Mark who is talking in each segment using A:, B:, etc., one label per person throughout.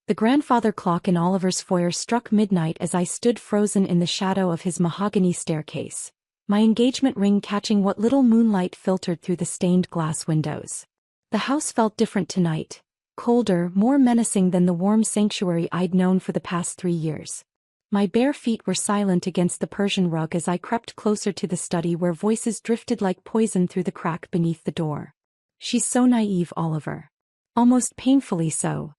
A: The grandfather clock in Oliver's foyer struck midnight as I stood frozen in the shadow of his mahogany staircase, my engagement ring catching what little moonlight filtered through the stained glass windows. The house felt different tonight, colder, more menacing than the warm sanctuary I'd known for the past 3 years. My bare feet were silent against the Persian rug as I crept closer to the study where voices drifted like poison through the crack beneath the door. "She's so naive, Oliver." Almost painfully so.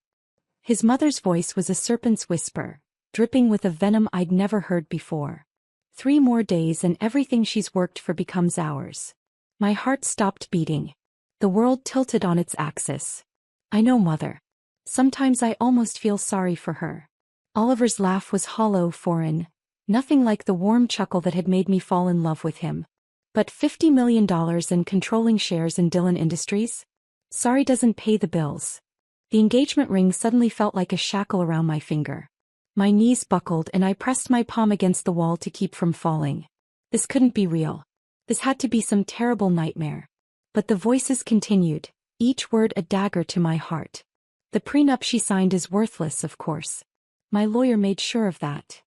A: His mother's voice was a serpent's whisper, dripping with a venom I'd never heard before. 3 more days and everything she's worked for becomes ours. My heart stopped beating. The world tilted on its axis. "I know, Mother. Sometimes I almost feel sorry for her." Oliver's laugh was hollow, foreign, nothing like the warm chuckle that had made me fall in love with him. "But $50 million and controlling shares in Dillon Industries? Sorry doesn't pay the bills." The engagement ring suddenly felt like a shackle around my finger. My knees buckled and I pressed my palm against the wall to keep from falling. This couldn't be real. This had to be some terrible nightmare. But the voices continued, each word a dagger to my heart. "The prenup she signed is worthless, of course. My lawyer made sure of that."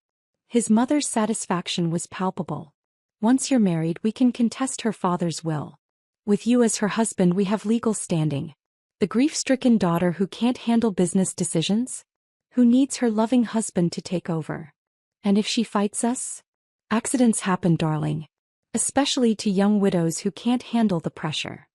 A: His mother's satisfaction was palpable. "Once you're married, we can contest her father's will. With you as her husband, we have legal standing. The grief-stricken daughter who can't handle business decisions? Who needs her loving husband to take over? And if she fights us?" "Accidents happen, darling. Especially to young widows who can't handle the pressure."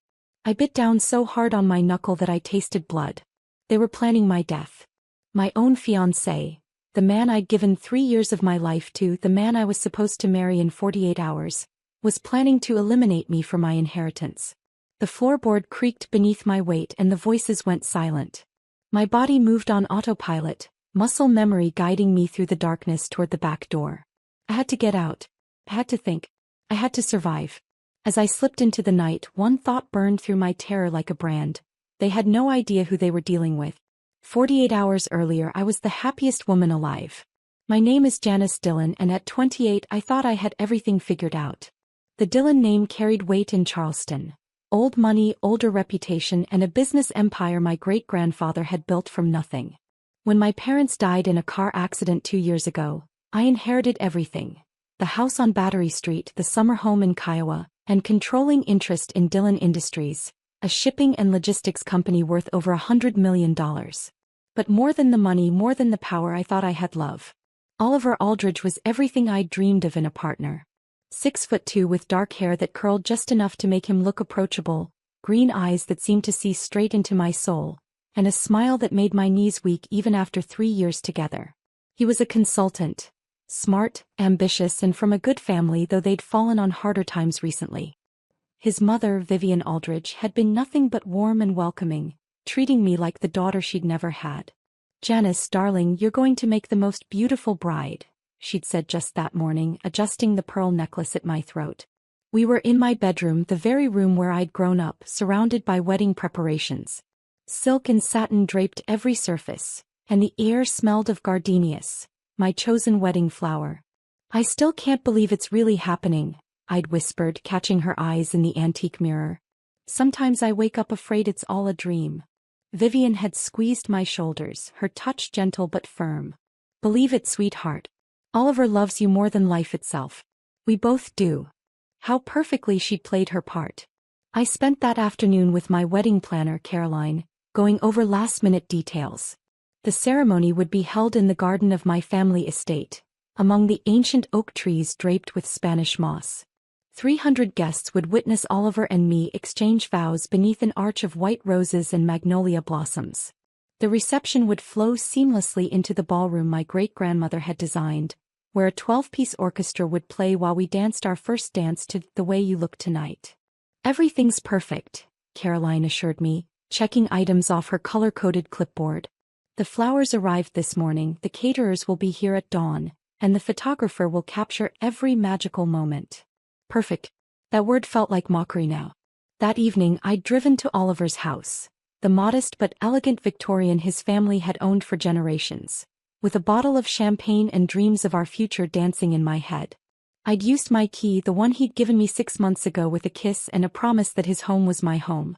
A: I bit down so hard on my knuckle that I tasted blood. They were planning my death. My own fiancé, the man I'd given 3 years of my life to, the man I was supposed to marry in 48 hours, was planning to eliminate me from my inheritance. The floorboard creaked beneath my weight and the voices went silent. My body moved on autopilot, muscle memory guiding me through the darkness toward the back door. I had to get out. I had to think. I had to survive. As I slipped into the night, one thought burned through my terror like a brand. They had no idea who they were dealing with. 48 hours earlier I was the happiest woman alive. My name is Janice Dillon, and at 28 I thought I had everything figured out. The Dillon name carried weight in Charleston. Old money, older reputation, and a business empire my great-grandfather had built from nothing. When my parents died in a car accident 2 years ago, I inherited everything. The house on Battery Street, the summer home in Kiowa, and controlling interest in Dillon Industries, a shipping and logistics company worth over $100 million. But more than the money, more than the power, I thought I had love. Oliver Aldridge was everything I'd dreamed of in a partner. 6'2" with dark hair that curled just enough to make him look approachable, green eyes that seemed to see straight into my soul, and a smile that made my knees weak even after 3 years together. He was a consultant. Smart, ambitious, and from a good family, though they'd fallen on harder times recently. His mother, Vivian Aldridge, had been nothing but warm and welcoming, treating me like the daughter she'd never had. "Janice, darling, you're going to make the most beautiful bride," she'd said just that morning, adjusting the pearl necklace at my throat. We were in my bedroom, the very room where I'd grown up, surrounded by wedding preparations. Silk and satin draped every surface, and the air smelled of gardenias, my chosen wedding flower. "I still can't believe it's really happening," I'd whispered, catching her eyes in the antique mirror. "Sometimes I wake up afraid it's all a dream." Vivian had squeezed my shoulders, her touch gentle but firm. "Believe it, sweetheart. Oliver loves you more than life itself. We both do." How perfectly she'd played her part. I spent that afternoon with my wedding planner, Caroline, going over last-minute details. The ceremony would be held in the garden of my family estate, among the ancient oak trees draped with Spanish moss. 300 guests would witness Oliver and me exchange vows beneath an arch of white roses and magnolia blossoms. The reception would flow seamlessly into the ballroom my great-grandmother had designed, where a 12-piece orchestra would play while we danced our first dance to "The Way You Look Tonight." "Everything's perfect," Caroline assured me, checking items off her color-coded clipboard. "The flowers arrived this morning, the caterers will be here at dawn, and the photographer will capture every magical moment." Perfect. That word felt like mockery now. That evening I'd driven to Oliver's house, the modest but elegant Victorian his family had owned for generations, with a bottle of champagne and dreams of our future dancing in my head. I'd used my key, the one he'd given me 6 months ago, with a kiss and a promise that his home was my home.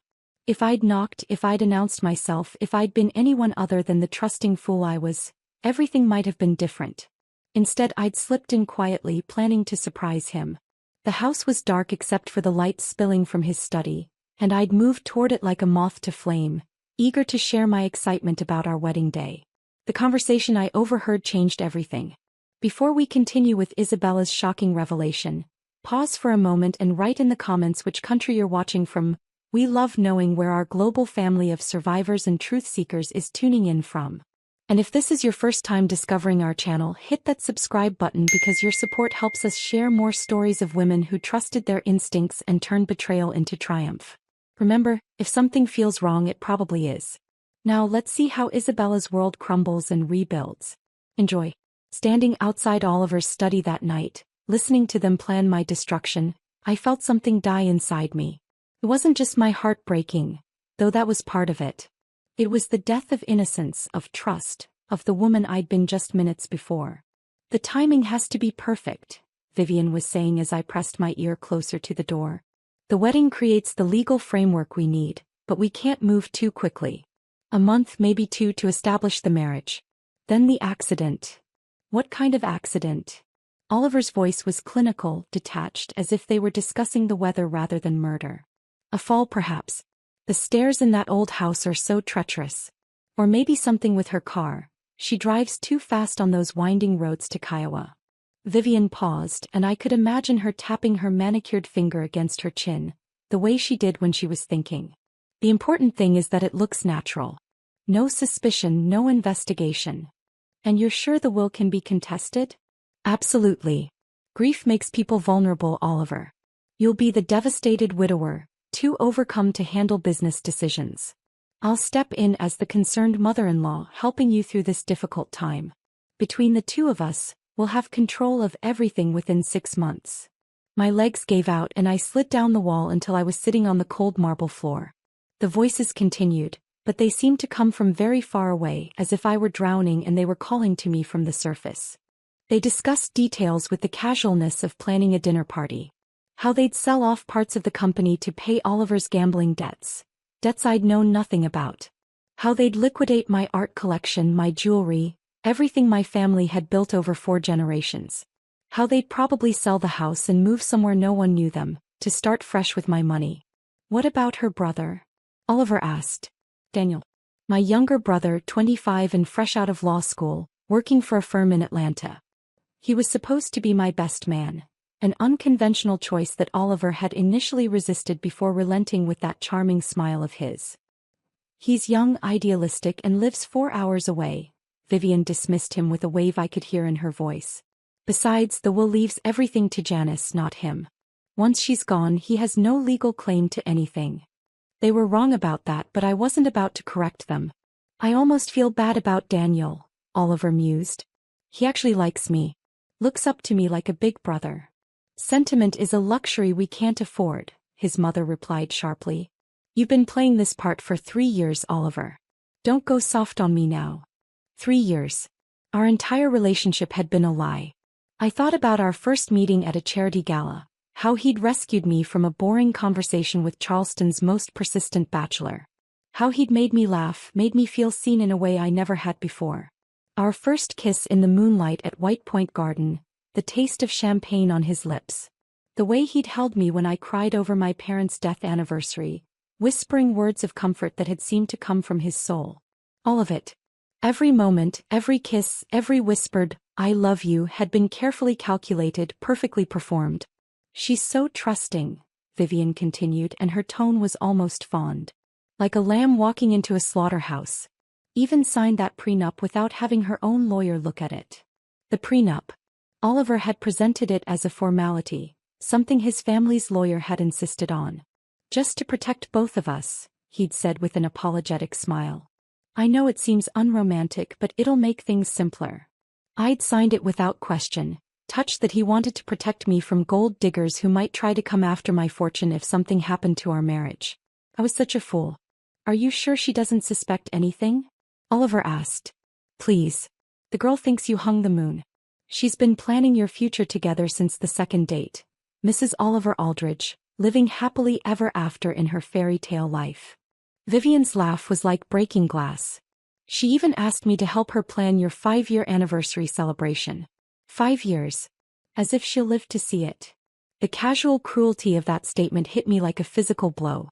A: If I'd knocked, if I'd announced myself, if I'd been anyone other than the trusting fool I was, everything might have been different. Instead, I'd slipped in quietly, planning to surprise him. The house was dark except for the light spilling from his study, and I'd moved toward it like a moth to flame, eager to share my excitement about our wedding day. The conversation I overheard changed everything. Before we continue with Isabella's shocking revelation, pause for a moment and write in the comments which country you're watching from. We love knowing where our global family of survivors and truth seekers is tuning in from. And if this is your first time discovering our channel, hit that subscribe button because your support helps us share more stories of women who trusted their instincts and turned betrayal into triumph. Remember, if something feels wrong, it probably is. Now let's see how Isabella's world crumbles and rebuilds. Enjoy. Standing outside Oliver's study that night, listening to them plan my destruction, I felt something die inside me. It wasn't just my heart breaking, though that was part of it. It was the death of innocence, of trust, of the woman I'd been just minutes before. The timing has to be perfect, Vivian was saying as I pressed my ear closer to the door. The wedding creates the legal framework we need, but we can't move too quickly. A month, maybe two, to establish the marriage. Then the accident. What kind of accident? Oliver's voice was clinical, detached, as if they were discussing the weather rather than murder. A fall, perhaps. The stairs in that old house are so treacherous. Or maybe something with her car. She drives too fast on those winding roads to Kiowa. Vivian paused, and I could imagine her tapping her manicured finger against her chin, the way she did when she was thinking. The important thing is that it looks natural. No suspicion, no investigation. And you're sure the will can be contested? Absolutely. Grief makes people vulnerable, Oliver. You'll be the devastated widower, too overcome to handle business decisions. I'll step in as the concerned mother-in-law, helping you through this difficult time. Between the two of us, we'll have control of everything within 6 months. My legs gave out and I slid down the wall until I was sitting on the cold marble floor. The voices continued, but they seemed to come from very far away, as if I were drowning and they were calling to me from the surface. They discussed details with the casualness of planning a dinner party. How they'd sell off parts of the company to pay Oliver's gambling debts. Debts I'd known nothing about. How they'd liquidate my art collection, my jewelry, everything my family had built over 4 generations. How they'd probably sell the house and move somewhere no one knew them, to start fresh with my money. What about her brother? Oliver asked. Daniel. My younger brother, 25 and fresh out of law school, working for a firm in Atlanta. He was supposed to be my best man. An unconventional choice that Oliver had initially resisted before relenting with that charming smile of his. He's young, idealistic, and lives 4 hours away. Vivian dismissed him with a wave I could hear in her voice. Besides, the will leaves everything to Janice, not him. Once she's gone, he has no legal claim to anything. They were wrong about that, but I wasn't about to correct them. I almost feel bad about Daniel, Oliver mused. He actually likes me. Looks up to me like a big brother. Sentiment is a luxury we can't afford, his mother replied sharply. You've been playing this part for 3 years, Oliver. Don't go soft on me now. 3 years. Our entire relationship had been a lie. I thought about our first meeting at a charity gala, how he'd rescued me from a boring conversation with Charleston's most persistent bachelor. How he'd made me laugh, made me feel seen in a way I never had before. Our first kiss in the moonlight at White Point Garden, the taste of champagne on his lips. The way he'd held me when I cried over my parents' death anniversary, whispering words of comfort that had seemed to come from his soul. All of it. Every moment, every kiss, every whispered, "I love you," had been carefully calculated, perfectly performed. She's so trusting, Vivian continued, and her tone was almost fond. Like a lamb walking into a slaughterhouse. Even signed that prenup without having her own lawyer look at it. The prenup. Oliver had presented it as a formality, something his family's lawyer had insisted on. Just to protect both of us, he'd said with an apologetic smile. I know it seems unromantic, but it'll make things simpler. I'd signed it without question, touched that he wanted to protect me from gold diggers who might try to come after my fortune if something happened to our marriage. I was such a fool. Are you sure she doesn't suspect anything? Oliver asked. Please. The girl thinks you hung the moon. She's been planning your future together since the second date. Mrs. Oliver Aldridge, living happily ever after in her fairy tale life. Vivian's laugh was like breaking glass. She even asked me to help her plan your 5-year anniversary celebration. 5 years. As if she'll live to see it. The casual cruelty of that statement hit me like a physical blow.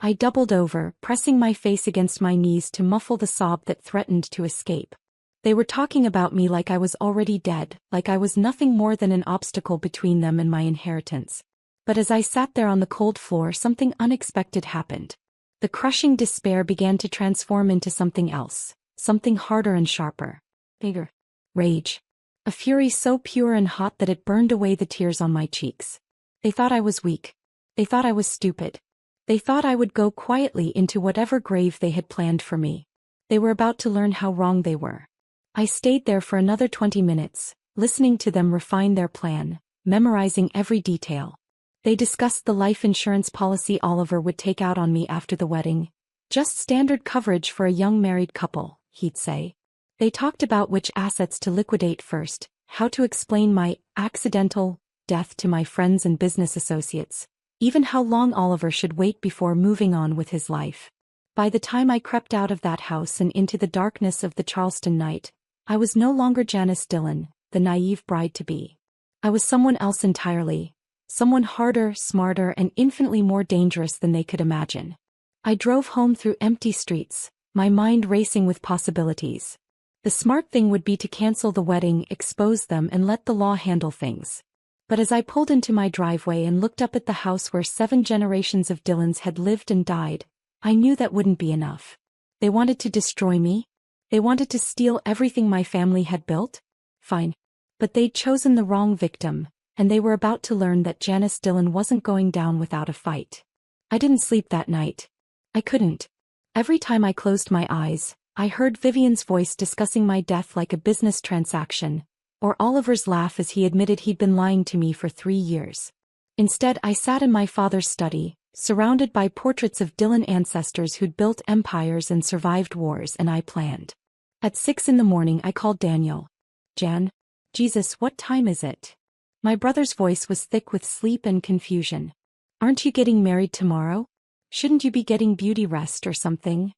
A: I doubled over, pressing my face against my knees to muffle the sob that threatened to escape. They were talking about me like I was already dead, like I was nothing more than an obstacle between them and my inheritance. But as I sat there on the cold floor, something unexpected happened. The crushing despair began to transform into something else, something harder and sharper. Bigger. Rage. A fury so pure and hot that it burned away the tears on my cheeks. They thought I was weak. They thought I was stupid. They thought I would go quietly into whatever grave they had planned for me. They were about to learn how wrong they were. I stayed there for another 20 minutes, listening to them refine their plan, memorizing every detail. They discussed the life insurance policy Oliver would take out on me after the wedding. Just standard coverage for a young married couple, he'd say. They talked about which assets to liquidate first, how to explain my accidental death to my friends and business associates, even how long Oliver should wait before moving on with his life. By the time I crept out of that house and into the darkness of the Charleston night, I was no longer Janice Dillon, the naive bride-to-be. I was someone else entirely, someone harder, smarter, and infinitely more dangerous than they could imagine. I drove home through empty streets, my mind racing with possibilities. The smart thing would be to cancel the wedding, expose them, and let the law handle things. But as I pulled into my driveway and looked up at the house where 7 generations of Dillons had lived and died, I knew that wouldn't be enough. They wanted to destroy me. They wanted to steal everything my family had built. Fine. But they'd chosen the wrong victim, and they were about to learn that Janice Dillon wasn't going down without a fight. I didn't sleep that night. I couldn't. Every time I closed my eyes, I heard Vivian's voice discussing my death like a business transaction, or Oliver's laugh as he admitted he'd been lying to me for 3 years. Instead, I sat in my father's study, surrounded by portraits of Dillon ancestors who'd built empires and survived wars, and I planned. At 6 in the morning I called Daniel. Jan? Jesus, what time is it? My brother's voice was thick with sleep and confusion. Aren't you getting married tomorrow? Shouldn't you be getting beauty rest or something?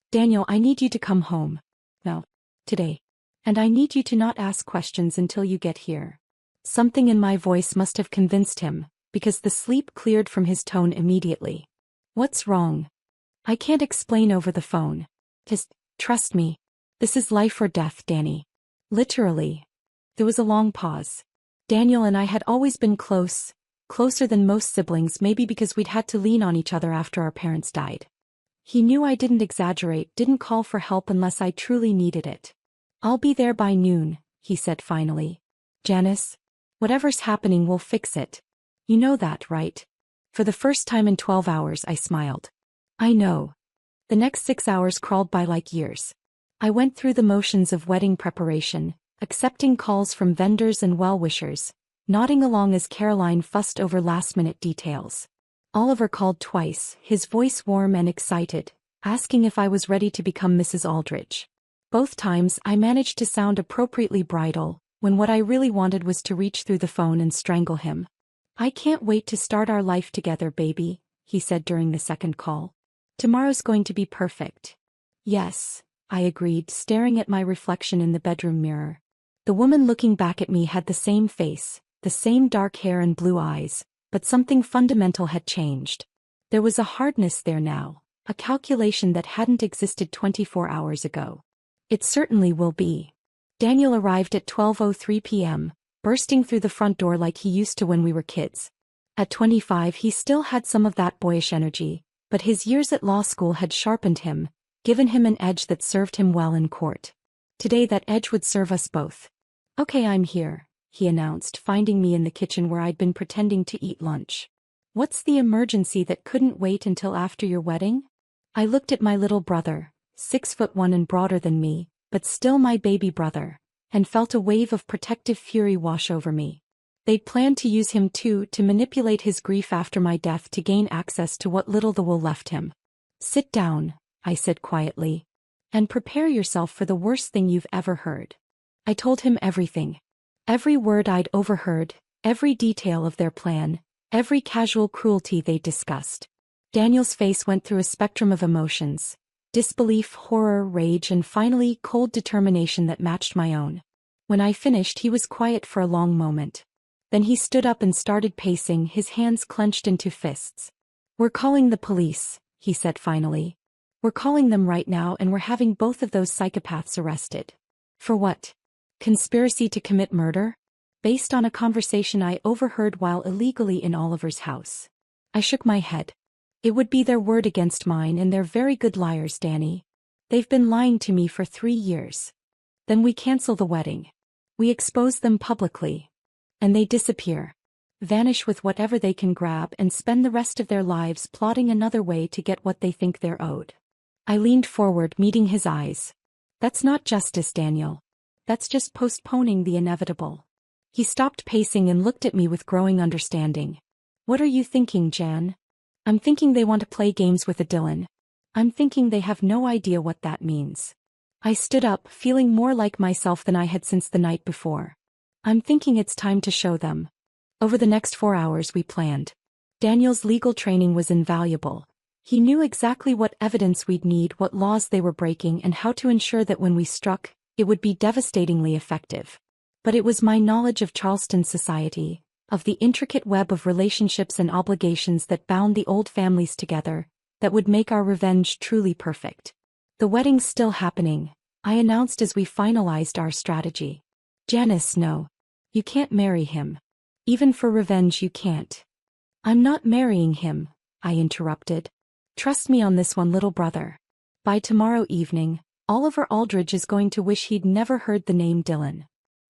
A: Daniel, I need you to come home. No. Today. And I need you to not ask questions until you get here. Something in my voice must have convinced him, because the sleep cleared from his tone immediately. What's wrong? I can't explain over the phone. Just trust me. This is life or death, Danny. Literally. There was a long pause. Daniel and I had always been close, closer than most siblings, maybe because we'd had to lean on each other after our parents died. He knew I didn't exaggerate, didn't call for help unless I truly needed it. I'll be there by noon, he said finally. Janice, whatever's happening, we'll fix it. You know that, right? For the first time in 12 hours, I smiled. I know. The next 6 hours crawled by like years. I went through the motions of wedding preparation, accepting calls from vendors and well-wishers, nodding along as Caroline fussed over last-minute details. Oliver called twice, his voice warm and excited, asking if I was ready to become Mrs. Aldridge. Both times I managed to sound appropriately bridal, when what I really wanted was to reach through the phone and strangle him. I can't wait to start our life together, baby, he said during the second call. Tomorrow's going to be perfect. Yes, I agreed, staring at my reflection in the bedroom mirror. The woman looking back at me had the same face, the same dark hair and blue eyes, but something fundamental had changed. There was a hardness there now, a calculation that hadn't existed 24 hours ago. It certainly will be. Daniel arrived at 12:03 p.m., bursting through the front door like he used to when we were kids. At 25 he still had some of that boyish energy, but his years at law school had sharpened him, given him an edge that served him well in court. Today that edge would serve us both. Okay, I'm here, he announced, finding me in the kitchen where I'd been pretending to eat lunch. What's the emergency that couldn't wait until after your wedding? I looked at my little brother, 6'1" and broader than me, but still my baby brother, and felt a wave of protective fury wash over me. They'd planned to use him too, to manipulate his grief after my death to gain access to what little the will left him. Sit down, I said quietly, and prepare yourself for the worst thing you've ever heard. I told him everything. Every word I'd overheard, every detail of their plan, every casual cruelty they discussed. Daniel's face went through a spectrum of emotions: disbelief, horror, rage, and finally cold determination that matched my own. When I finished, he was quiet for a long moment. Then he stood up and started pacing, his hands clenched into fists. "We're calling the police," he said finally. "We're calling them right now, and we're having both of those psychopaths arrested." "For what? Conspiracy to commit murder?" "Based on a conversation I overheard while illegally in Oliver's house." I shook my head. "It would be their word against mine, and they're very good liars, Danny. They've been lying to me for 3 years. Then we cancel the wedding. We expose them publicly. And they disappear. Vanish with whatever they can grab and spend the rest of their lives plotting another way to get what they think they're owed." I leaned forward, meeting his eyes. "That's not justice, Daniel. That's just postponing the inevitable." He stopped pacing and looked at me with growing understanding. "What are you thinking, Jan?" "I'm thinking they want to play games with a Dylan. I'm thinking they have no idea what that means." I stood up, feeling more like myself than I had since the night before. "I'm thinking it's time to show them." Over the next 4 hours we planned. Daniel's legal training was invaluable. He knew exactly what evidence we'd need, what laws they were breaking, and how to ensure that when we struck, it would be devastatingly effective. But it was my knowledge of Charleston society, of the intricate web of relationships and obligations that bound the old families together, that would make our revenge truly perfect. "The wedding's still happening," I announced as we finalized our strategy. "Janice, no. You can't marry him. Even for revenge you can't." "I'm not marrying him," I interrupted. "Trust me on this one, little brother. By tomorrow evening, Oliver Aldridge is going to wish he'd never heard the name Dylan."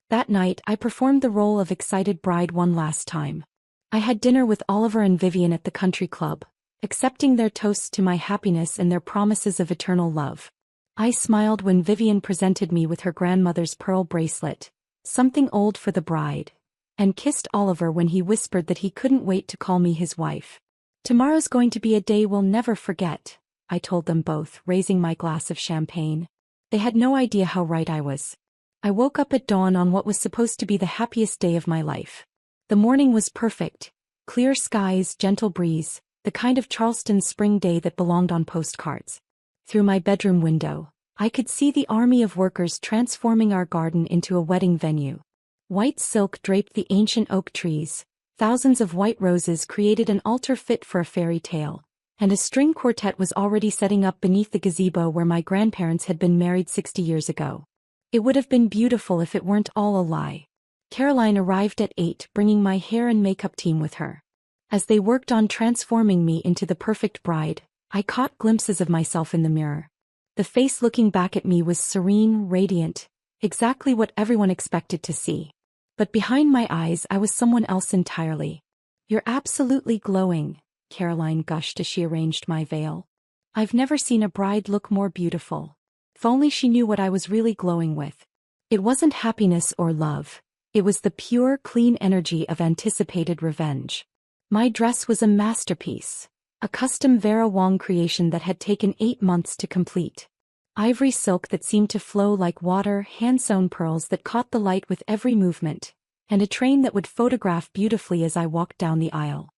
A: That night I performed the role of excited bride one last time. I had dinner with Oliver and Vivian at the country club, accepting their toasts to my happiness and their promises of eternal love. I smiled when Vivian presented me with her grandmother's pearl bracelet, something old for the bride, and kissed Oliver when he whispered that he couldn't wait to call me his wife. "Tomorrow's going to be a day we'll never forget," I told them both, raising my glass of champagne. They had no idea how right I was. I woke up at dawn on what was supposed to be the happiest day of my life. The morning was perfect: clear skies, gentle breeze, the kind of Charleston spring day that belonged on postcards. Through my bedroom window, I could see the army of workers transforming our garden into a wedding venue. White silk draped the ancient oak trees, thousands of white roses created an altar fit for a fairy tale, and a string quartet was already setting up beneath the gazebo where my grandparents had been married 60 years ago. It would have been beautiful if it weren't all a lie. Caroline arrived at 8, bringing my hair and makeup team with her. As they worked on transforming me into the perfect bride, I caught glimpses of myself in the mirror. The face looking back at me was serene, radiant, exactly what everyone expected to see. But behind my eyes I was someone else entirely. "You're absolutely glowing," Caroline gushed as she arranged my veil. "I've never seen a bride look more beautiful." If only she knew what I was really glowing with. It wasn't happiness or love. It was the pure, clean energy of anticipated revenge. My dress was a masterpiece, a custom Vera Wang creation that had taken 8 months to complete. Ivory silk that seemed to flow like water, hand-sewn pearls that caught the light with every movement, and a train that would photograph beautifully as I walked down the aisle.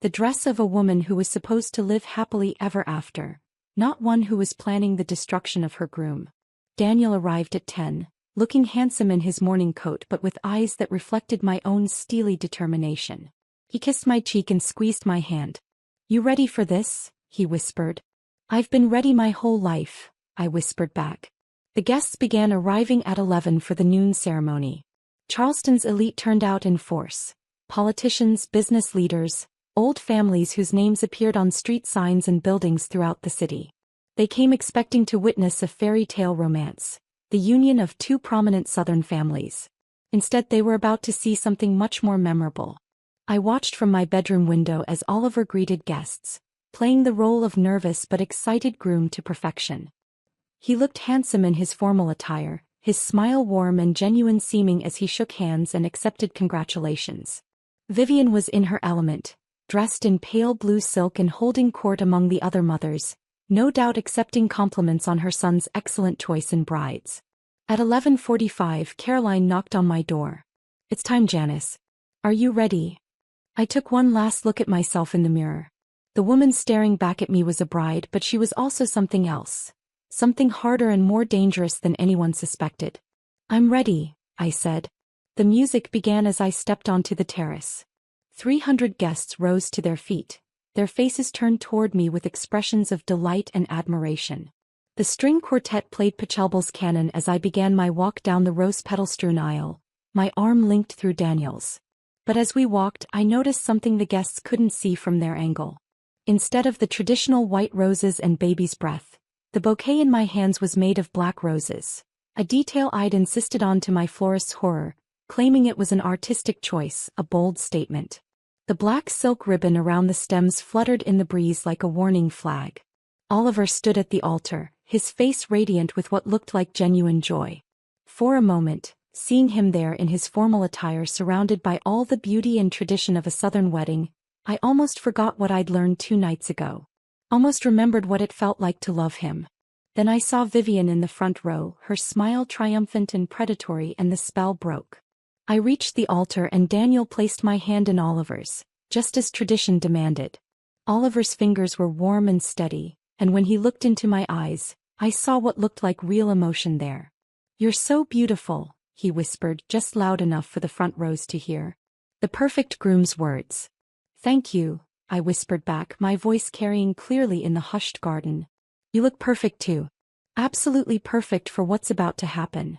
A: The dress of a woman who was supposed to live happily ever after, not one who was planning the destruction of her groom. Daniel arrived at 10, looking handsome in his morning coat but with eyes that reflected my own steely determination. He kissed my cheek and squeezed my hand. "You ready for this?" he whispered. "I've been ready my whole life," I whispered back. The guests began arriving at 11 for the noon ceremony. Charleston's elite turned out in force: politicians, business leaders, old families whose names appeared on street signs and buildings throughout the city. They came expecting to witness a fairy tale romance, the union of 2 prominent Southern families. Instead, they were about to see something much more memorable. I watched from my bedroom window as Oliver greeted guests, playing the role of nervous but excited groom to perfection. He looked handsome in his formal attire, his smile warm and genuine seeming as he shook hands and accepted congratulations. Vivian was in her element, dressed in pale blue silk and holding court among the other mothers, no doubt accepting compliments on her son's excellent choice in brides. At 11:45, Caroline knocked on my door. "It's time, Janice. Are you ready?" I took one last look at myself in the mirror. The woman staring back at me was a bride, but she was also something else. Something harder and more dangerous than anyone suspected. "I'm ready," I said. The music began as I stepped onto the terrace. 300 guests rose to their feet, their faces turned toward me with expressions of delight and admiration. The string quartet played Pachelbel's canon as I began my walk down the rose-petal-strewn aisle, my arm linked through Daniel's. But as we walked, I noticed something the guests couldn't see from their angle. Instead of the traditional white roses and baby's breath, the bouquet in my hands was made of black roses, a detail I'd insisted on to my florist's horror, claiming it was an artistic choice, a bold statement. The black silk ribbon around the stems fluttered in the breeze like a warning flag. Oliver stood at the altar, his face radiant with what looked like genuine joy. For a moment, seeing him there in his formal attire surrounded by all the beauty and tradition of a southern wedding, I almost forgot what I'd learned 2 nights ago. Almost remembered what it felt like to love him. Then I saw Vivian in the front row, her smile triumphant and predatory, and the spell broke. I reached the altar and Daniel placed my hand in Oliver's, just as tradition demanded. Oliver's fingers were warm and steady, and when he looked into my eyes, I saw what looked like real emotion there. "You're so beautiful," he whispered, just loud enough for the front rows to hear. The perfect groom's words. "Thank you," I whispered back, my voice carrying clearly in the hushed garden. "You look perfect too. Absolutely perfect for what's about to happen."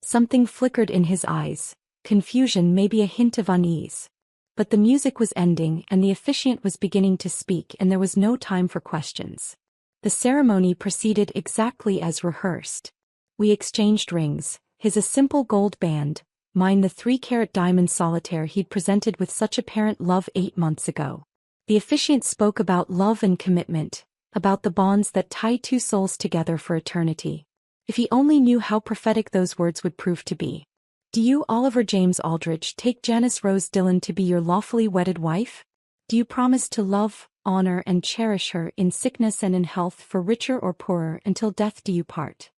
A: Something flickered in his eyes, confusion, maybe a hint of unease. But the music was ending and the officiant was beginning to speak, and there was no time for questions. The ceremony proceeded exactly as rehearsed. We exchanged rings, his a simple gold band, mine the 3-carat diamond solitaire he'd presented with such apparent love 8 months ago. The officiant spoke about love and commitment, about the bonds that tie 2 souls together for eternity. If he only knew how prophetic those words would prove to be. "Do you, Oliver James Aldrich, take Janice Rose Dillon to be your lawfully wedded wife? Do you promise to love, honor and cherish her in sickness and in health, for richer or poorer, until death do you part?"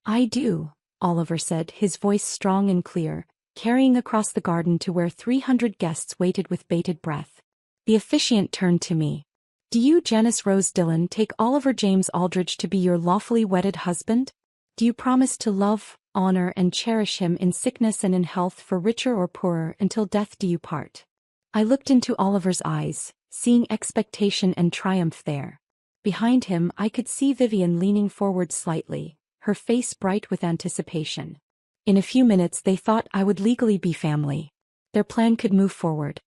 A: "I do," Oliver said, his voice strong and clear, carrying across the garden to where 300 guests waited with bated breath. The officiant turned to me. "Do you, Janice Rose Dillon, take Oliver James Aldrich to be your lawfully wedded husband? Do you promise to love, honor and cherish him in sickness and in health, for richer or poorer, until death do you part?" I looked into Oliver's eyes, seeing expectation and triumph there. Behind him, I could see Vivian leaning forward slightly, her face bright with anticipation. In a few minutes they thought I would legally be family. Their plan could move forward.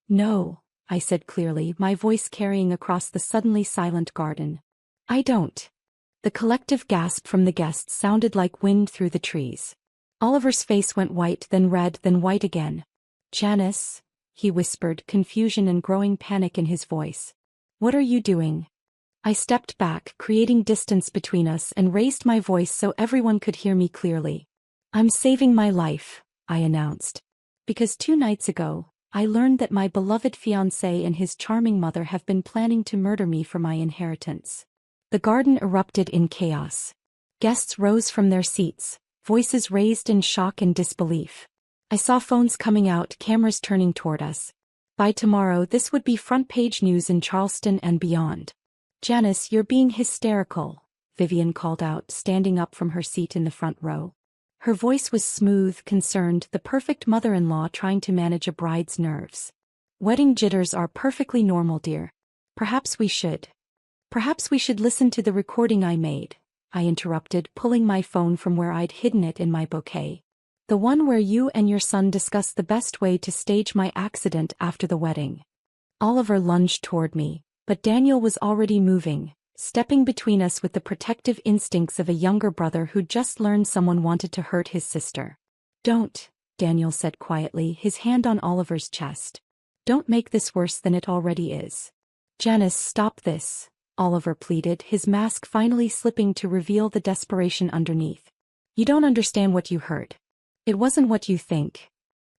A: "No," I said clearly, my voice carrying across the suddenly silent garden. "I don't." The collective gasp from the guests sounded like wind through the trees. Oliver's face went white, then red, then white again. "Janice," he whispered, confusion and growing panic in his voice. "What are you doing?" I stepped back, creating distance between us, and raised my voice so everyone could hear me clearly. "I'm saving my life," I announced. "Because 2 nights ago, I learned that my beloved fiancé and his charming mother have been planning to murder me for my inheritance." The garden erupted in chaos. Guests rose from their seats, voices raised in shock and disbelief. I saw phones coming out, cameras turning toward us. By tomorrow this would be front-page news in Charleston and beyond. "Janice, you're being hysterical," Vivian called out, standing up from her seat in the front row. Her voice was smooth, concerned, the perfect mother-in-law trying to manage a bride's nerves. "Wedding jitters are perfectly normal, dear. Perhaps we should listen to the recording I made," I interrupted, pulling my phone from where I'd hidden it in my bouquet. "The one where you and your son discuss the best way to stage my accident after the wedding." Oliver lunged toward me, but Daniel was already moving, stepping between us with the protective instincts of a younger brother who'd just learned someone wanted to hurt his sister. "Don't," Daniel said quietly, his hand on Oliver's chest. "Don't make this worse than it already is." "Janice, stop this," Oliver pleaded, his mask finally slipping to reveal the desperation underneath. "You don't understand what you heard. It wasn't what you think."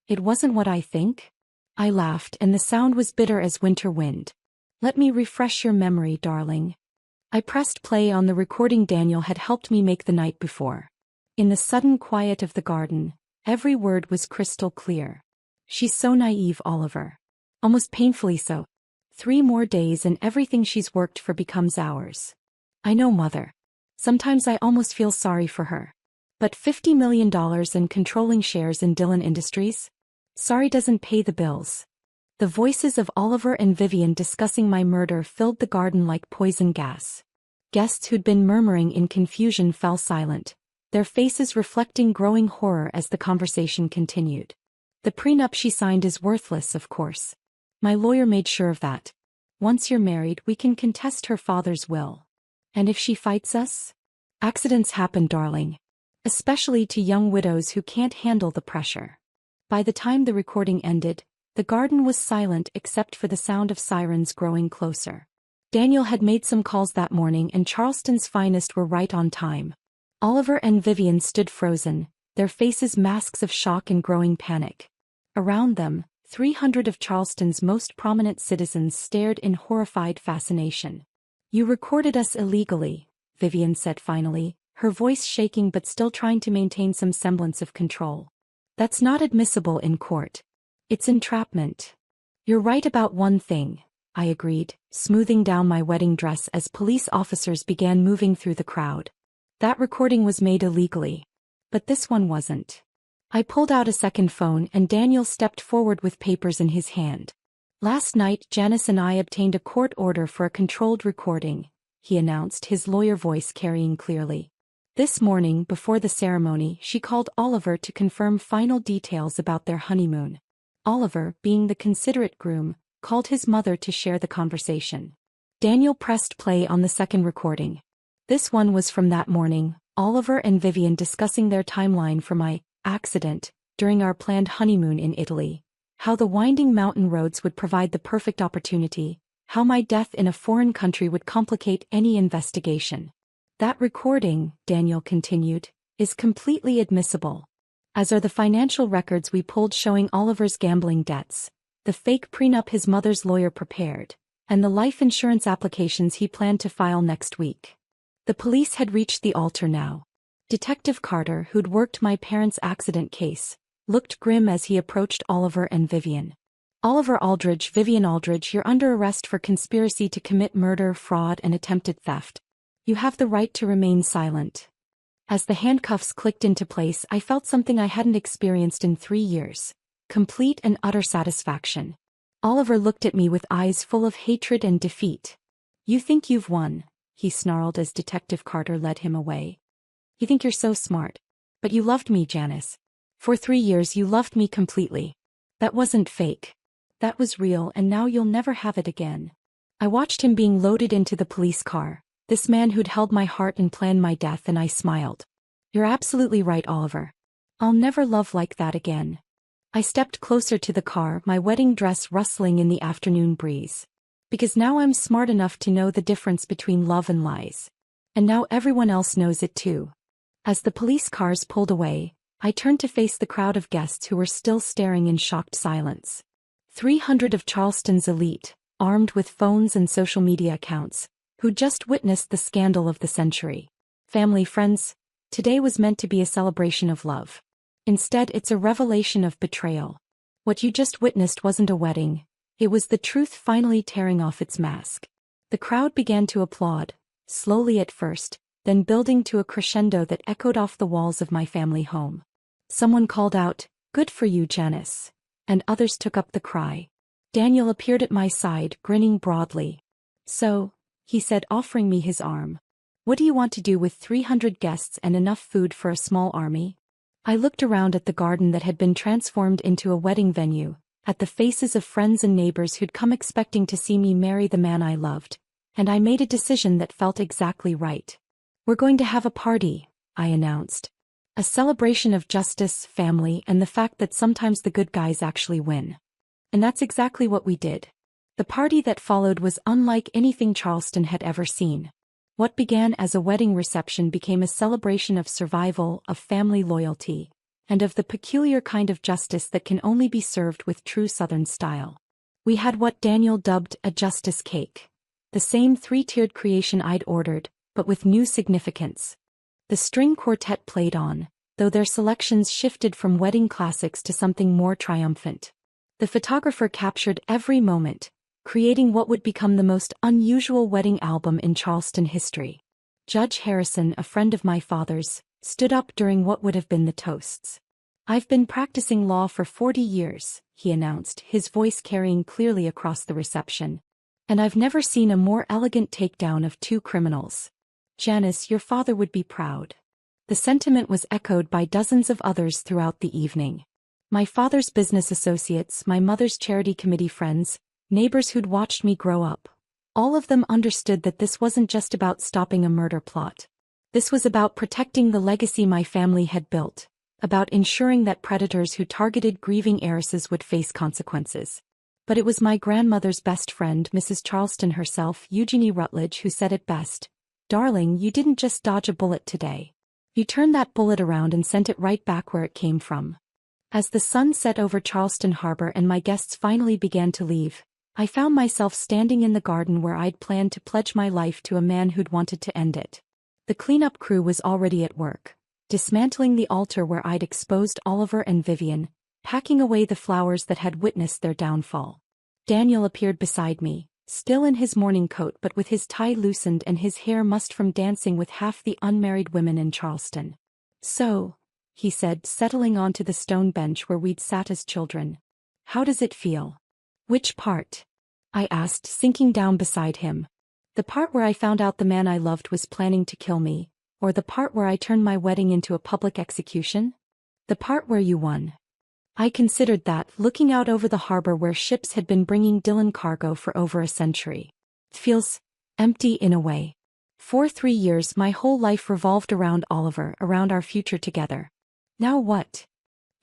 A: "It wasn't what I think?" I laughed, and the sound was bitter as winter wind. "Let me refresh your memory, darling." I pressed play on the recording Daniel had helped me make the night before. In the sudden quiet of the garden, every word was crystal clear. "She's so naive, Oliver. Almost painfully so. 3 more days and everything she's worked for becomes ours. I know, Mother. Sometimes I almost feel sorry for her. But $50 million and controlling shares in Dillon Industries? Sorry doesn't pay the bills. The voices of Oliver and Vivian discussing my murder filled the garden like poison gas. Guests who'd been murmuring in confusion fell silent, their faces reflecting growing horror as the conversation continued. The prenup she signed is worthless, of course. My lawyer made sure of that. Once you're married, we can contest her father's will. And if she fights us? Accidents happen, darling. Especially to young widows who can't handle the pressure. By the time the recording ended, the garden was silent except for the sound of sirens growing closer. Daniel had made some calls that morning and Charleston's finest were right on time. Oliver and Vivian stood frozen, their faces masks of shock and growing panic. Around them, 300 of Charleston's most prominent citizens stared in horrified fascination. You recorded us illegally, Vivian said finally, her voice shaking but still trying to maintain some semblance of control. That's not admissible in court. It's entrapment. You're right about one thing, I agreed, smoothing down my wedding dress as police officers began moving through the crowd. That recording was made illegally. But this one wasn't. I pulled out a second phone and Daniel stepped forward with papers in his hand. Last night Janice and I obtained a court order for a controlled recording, he announced, his lawyer voice carrying clearly. This morning, before the ceremony, she called Oliver to confirm final details about their honeymoon. Oliver, being the considerate groom, called his mother to share the conversation. Daniel pressed play on the second recording. This one was from that morning, Oliver and Vivian discussing their timeline for my accident during our planned honeymoon in Italy. How the winding mountain roads would provide the perfect opportunity, how my death in a foreign country would complicate any investigation. That recording, Daniel continued, is completely admissible. As are the financial records we pulled showing Oliver's gambling debts, the fake prenup his mother's lawyer prepared, and the life insurance applications he planned to file next week. The police had reached the altar now. Detective Carter, who'd worked my parents' accident case, looked grim as he approached Oliver and Vivian. Oliver Aldridge, Vivian Aldridge, you're under arrest for conspiracy to commit murder, fraud, and attempted theft. You have the right to remain silent. As the handcuffs clicked into place, I felt something I hadn't experienced in 3 years. Complete and utter satisfaction. Oliver looked at me with eyes full of hatred and defeat. You think you've won, he snarled as Detective Carter led him away. You think you're so smart. But you loved me, Janice. For 3 years you loved me completely. That wasn't fake. That was real, and now you'll never have it again. I watched him being loaded into the police car. This man who'd held my heart and planned my death, and I smiled. You're absolutely right, Oliver. I'll never love like that again. I stepped closer to the car, my wedding dress rustling in the afternoon breeze. Because now I'm smart enough to know the difference between love and lies. And now everyone else knows it too. As the police cars pulled away, I turned to face the crowd of guests who were still staring in shocked silence. 300 of Charleston's elite, armed with phones and social media accounts, who just witnessed the scandal of the century. Family, friends, today was meant to be a celebration of love. Instead, it's a revelation of betrayal. What you just witnessed wasn't a wedding, it was the truth finally tearing off its mask. The crowd began to applaud, slowly at first, then building to a crescendo that echoed off the walls of my family home. Someone called out, "Good for you, Janice," and others took up the cry. Daniel appeared at my side, grinning broadly. So, he said, offering me his arm. What do you want to do with 300 guests and enough food for a small army? I looked around at the garden that had been transformed into a wedding venue, at the faces of friends and neighbors who'd come expecting to see me marry the man I loved, and I made a decision that felt exactly right. We're going to have a party, I announced. A celebration of justice, family, and the fact that sometimes the good guys actually win. And that's exactly what we did. The party that followed was unlike anything Charleston had ever seen. What began as a wedding reception became a celebration of survival, of family loyalty, and of the peculiar kind of justice that can only be served with true Southern style. We had what Daniel dubbed a justice cake. The same 3-tiered creation I'd ordered, but with new significance. The string quartet played on, though their selections shifted from wedding classics to something more triumphant. The photographer captured every moment, creating what would become the most unusual wedding album in Charleston history. Judge Harrison, a friend of my father's, stood up during what would have been the toasts. "I've been practicing law for 40 years, he announced, his voice carrying clearly across the reception. "And I've never seen a more elegant takedown of two criminals. Janice, your father would be proud." The sentiment was echoed by dozens of others throughout the evening. My father's business associates, my mother's charity committee friends, neighbors who'd watched me grow up. All of them understood that this wasn't just about stopping a murder plot. This was about protecting the legacy my family had built, about ensuring that predators who targeted grieving heiresses would face consequences. But it was my grandmother's best friend, Mrs. Charleston herself, Eugenie Rutledge, who said it best. "Darling, you didn't just dodge a bullet today. You turned that bullet around and sent it right back where it came from." As the sun set over Charleston Harbor and my guests finally began to leave, I found myself standing in the garden where I'd planned to pledge my life to a man who'd wanted to end it. The cleanup crew was already at work, dismantling the altar where I'd exposed Oliver and Vivian, packing away the flowers that had witnessed their downfall. Daniel appeared beside me, still in his morning coat but with his tie loosened and his hair mussed from dancing with half the unmarried women in Charleston. "So," he said, settling onto the stone bench where we'd sat as children. "How does it feel?" "Which part?" I asked, sinking down beside him. "The part where I found out the man I loved was planning to kill me, or the part where I turned my wedding into a public execution?" "The part where you won." I considered that, looking out over the harbor where ships had been bringing Dylan cargo for over a century. "It feels empty in a way. For 3 years my whole life revolved around Oliver, around our future together. Now what?"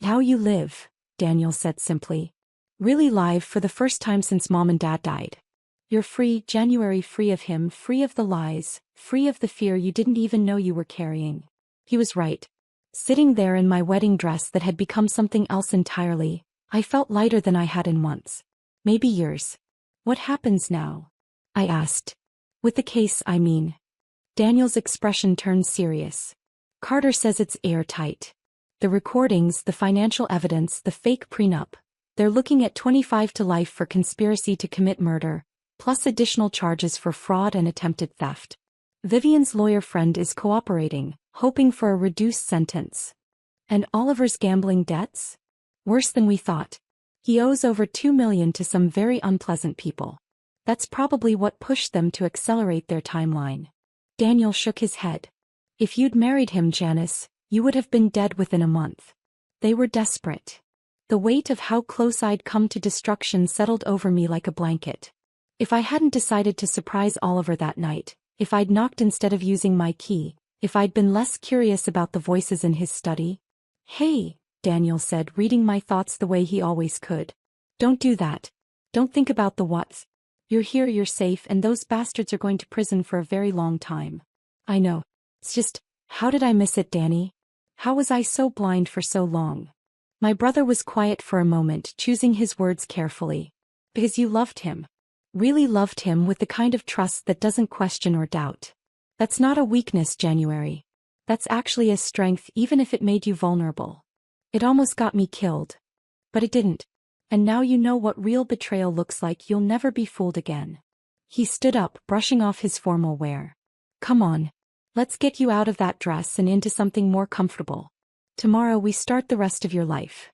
A: "Now you live," Daniel said simply. "Really live for the first time since Mom and Dad died. You're free, January, free of him, free of the lies, free of the fear you didn't even know you were carrying." He was right. Sitting there in my wedding dress that had become something else entirely, I felt lighter than I had in months. Maybe years. "What happens now?" I asked. "With the case, I mean." Daniel's expression turned serious. "Carter says it's airtight. The recordings, the financial evidence, the fake prenup. They're looking at 25 to life for conspiracy to commit murder, plus additional charges for fraud and attempted theft. Vivian's lawyer friend is cooperating, hoping for a reduced sentence. And Oliver's gambling debts? Worse than we thought. He owes over $2 million to some very unpleasant people. That's probably what pushed them to accelerate their timeline." Daniel shook his head. "If you'd married him, Janice, you would have been dead within a month." They were desperate. The weight of how close I'd come to destruction settled over me like a blanket. If I hadn't decided to surprise Oliver that night, if I'd knocked instead of using my key, if I'd been less curious about the voices in his study. "Hey," Daniel said, reading my thoughts the way he always could. "Don't do that. Don't think about the whats. You're here, you're safe, and those bastards are going to prison for a very long time." "I know. It's just, how did I miss it, Danny? How was I so blind for so long?" My brother was quiet for a moment, choosing his words carefully. "Because you loved him. Really loved him with the kind of trust that doesn't question or doubt. That's not a weakness, January. That's actually a strength, even if it made you vulnerable. It almost got me killed. But it didn't. And now you know what real betrayal looks like. You'll never be fooled again." He stood up, brushing off his formal wear. "Come on. Let's get you out of that dress and into something more comfortable. Tomorrow we start the rest of your life."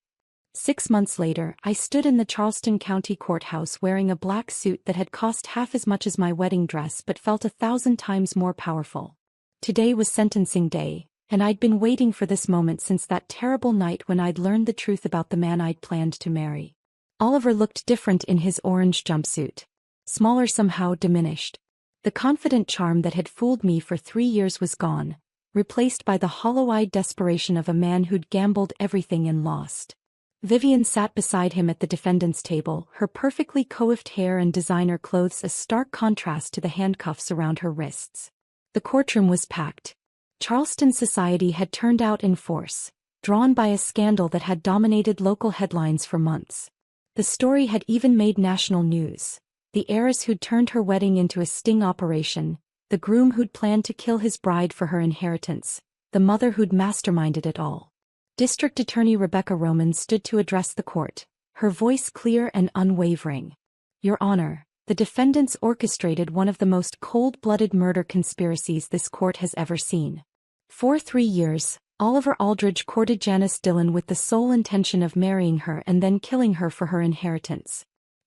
A: 6 months later, I stood in the Charleston County Courthouse wearing a black suit that had cost half as much as my wedding dress but felt 1,000 times more powerful. Today was sentencing day, and I'd been waiting for this moment since that terrible night when I'd learned the truth about the man I'd planned to marry. Oliver looked different in his orange jumpsuit. Smaller, somehow diminished. The confident charm that had fooled me for 3 years was gone, replaced by the hollow-eyed desperation of a man who'd gambled everything and lost. Vivian sat beside him at the defendant's table, her perfectly coiffed hair and designer clothes a stark contrast to the handcuffs around her wrists. The courtroom was packed. Charleston society had turned out in force, drawn by a scandal that had dominated local headlines for months. The story had even made national news. The heiress who'd turned her wedding into a sting operation, the groom who'd planned to kill his bride for her inheritance, the mother who'd masterminded it all. District Attorney Rebecca Roman stood to address the court, her voice clear and unwavering. "Your Honor, The defendants orchestrated one of the most cold-blooded murder conspiracies this court has ever seen. For 3 years, Oliver Aldridge courted Janice Dillon with the sole intention of marrying her and then killing her for her inheritance.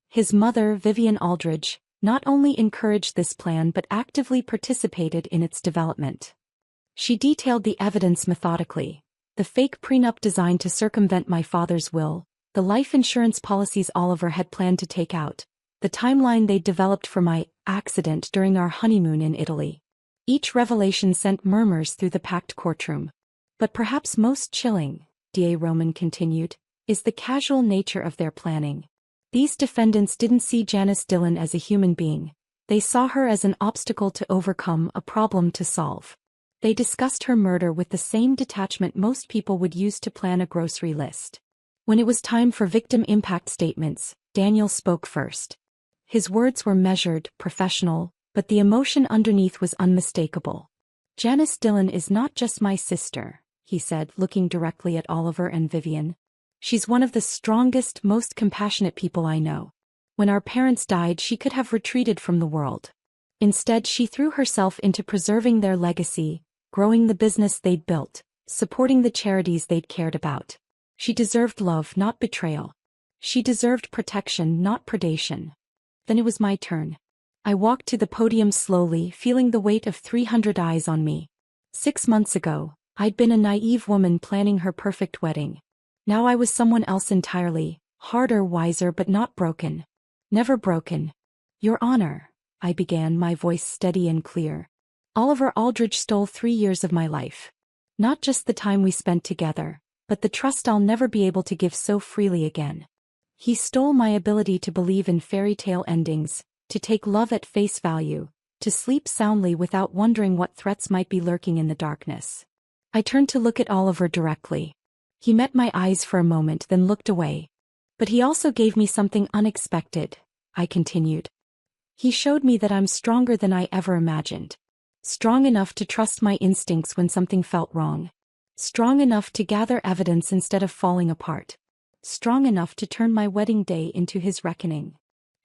A: His mother, Vivian Aldridge, not only encouraged this plan but actively participated in its development. She detailed the evidence methodically: the fake prenup designed to circumvent my father's will, the life insurance policies Oliver had planned to take out, the timeline they'd developed for my accident during our honeymoon in Italy. Each revelation sent murmurs through the packed courtroom. But perhaps most chilling, D.A. Roman continued, is the casual nature of their planning. These defendants didn't see Janice Dillon as a human being. They saw her as an obstacle to overcome, a problem to solve. They discussed her murder with the same detachment most people would use to plan a grocery list. When it was time for victim impact statements, Daniel spoke first. His words were measured, professional, but the emotion underneath was unmistakable. "Janice Dillon is not just my sister," he said, looking directly at Oliver and Vivian. "She's one of the strongest, most compassionate people I know. When our parents died, she could have retreated from the world. Instead, she threw herself into preserving their legacy, growing the business they'd built, supporting the charities they'd cared about. She deserved love, not betrayal. She deserved protection, not predation." Then it was my turn. I walked to the podium slowly, feeling the weight of 300 eyes on me. 6 months ago, I'd been a naive woman planning her perfect wedding. Now I was someone else entirely, harder, wiser, but not broken. Never broken. "Your Honor," I began, my voice steady and clear. "Oliver Aldridge stole 3 years of my life. Not just the time we spent together, but the trust I'll never be able to give so freely again. He stole my ability to believe in fairy tale endings, to take love at face value, to sleep soundly without wondering what threats might be lurking in the darkness." I turned to look at Oliver directly. He met my eyes for a moment, then looked away. "But he also gave me something unexpected," I continued. "He showed me that I'm stronger than I ever imagined. Strong enough to trust my instincts when something felt wrong. Strong enough to gather evidence instead of falling apart. Strong enough to turn my wedding day into his reckoning."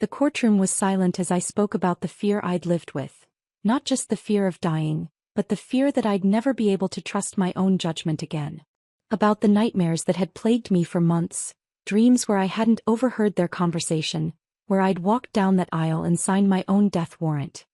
A: The courtroom was silent as I spoke about the fear I'd lived with. Not just the fear of dying, but the fear that I'd never be able to trust my own judgment again. About the nightmares that had plagued me for months, dreams where I hadn't overheard their conversation, where I'd walked down that aisle and signed my own death warrant.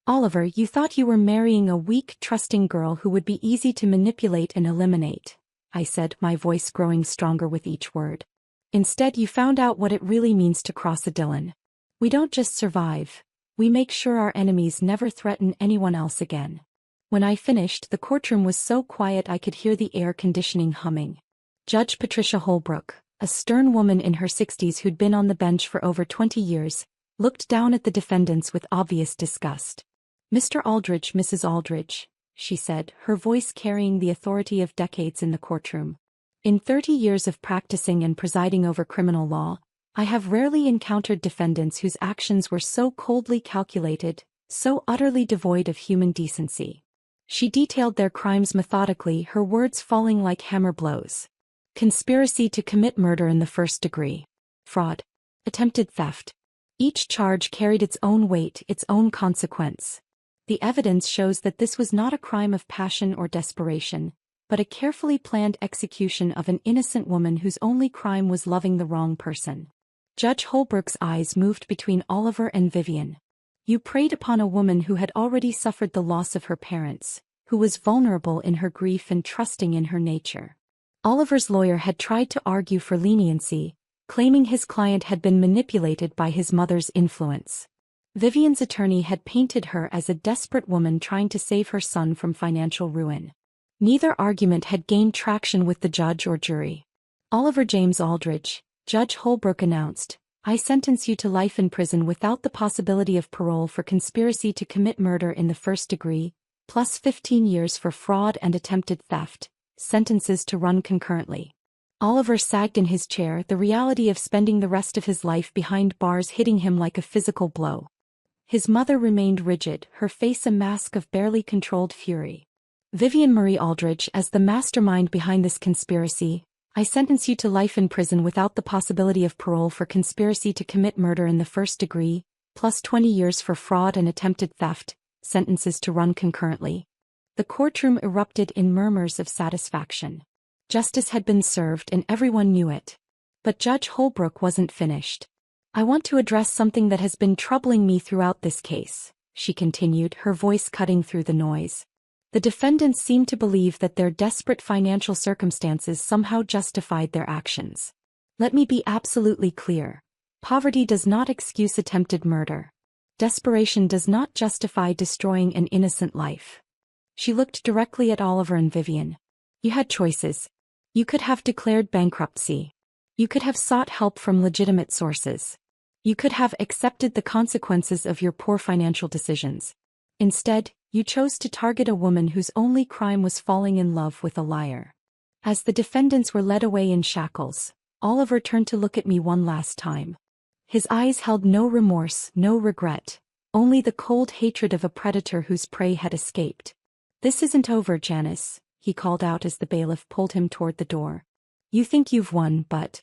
A: "Oliver, you thought you were marrying a weak, trusting girl who would be easy to manipulate and eliminate," I said, my voice growing stronger with each word. "Instead, you found out what it really means to cross a Dillon. We don't just survive, we make sure our enemies never threaten anyone else again." When I finished, the courtroom was so quiet I could hear the air conditioning humming. Judge Patricia Holbrook, a stern woman in her 60s who'd been on the bench for over 20 years, looked down at the defendants with obvious disgust. "Mr. Aldridge, Mrs. Aldridge," she said, her voice carrying the authority of decades in the courtroom. "In 30 years of practicing and presiding over criminal law, I have rarely encountered defendants whose actions were so coldly calculated, so utterly devoid of human decency." She detailed their crimes methodically, her words falling like hammer blows. Conspiracy to commit murder in the first degree. Fraud. Attempted theft. Each charge carried its own weight, its own consequence. The evidence shows that this was not a crime of passion or desperation, but a carefully planned execution of an innocent woman whose only crime was loving the wrong person. Judge Holbrook's eyes moved between Oliver and Vivian. "You preyed upon a woman who had already suffered the loss of her parents, who was vulnerable in her grief and trusting in her nature." Oliver's lawyer had tried to argue for leniency, claiming his client had been manipulated by his mother's influence. Vivian's attorney had painted her as a desperate woman trying to save her son from financial ruin. Neither argument had gained traction with the judge or jury. "Oliver James Aldridge," Judge Holbrook announced, "I sentence you to life in prison without the possibility of parole for conspiracy to commit murder in the first degree, plus 15 years for fraud and attempted theft, sentences to run concurrently." Oliver sagged in his chair, the reality of spending the rest of his life behind bars hitting him like a physical blow. His mother remained rigid, her face a mask of barely controlled fury. "Vivian Marie Aldridge, as the mastermind behind this conspiracy, I sentence you to life in prison without the possibility of parole for conspiracy to commit murder in the first degree, plus 20 years for fraud and attempted theft, sentences to run concurrently. The courtroom erupted in murmurs of satisfaction. Justice had been served and everyone knew it. But Judge Holbrook wasn't finished. "I want to address something that has been troubling me throughout this case," she continued, her voice cutting through the noise. "The defendants seem to believe that their desperate financial circumstances somehow justified their actions. Let me be absolutely clear. Poverty does not excuse attempted murder. Desperation does not justify destroying an innocent life." She looked directly at Oliver and Vivian. "You had choices. You could have declared bankruptcy. You could have sought help from legitimate sources. You could have accepted the consequences of your poor financial decisions. Instead, you chose to target a woman whose only crime was falling in love with a liar." As the defendants were led away in shackles, Oliver turned to look at me one last time. His eyes held no remorse, no regret, only the cold hatred of a predator whose prey had escaped. "This isn't over, Janice," he called out as the bailiff pulled him toward the door. "You think you've won, but—"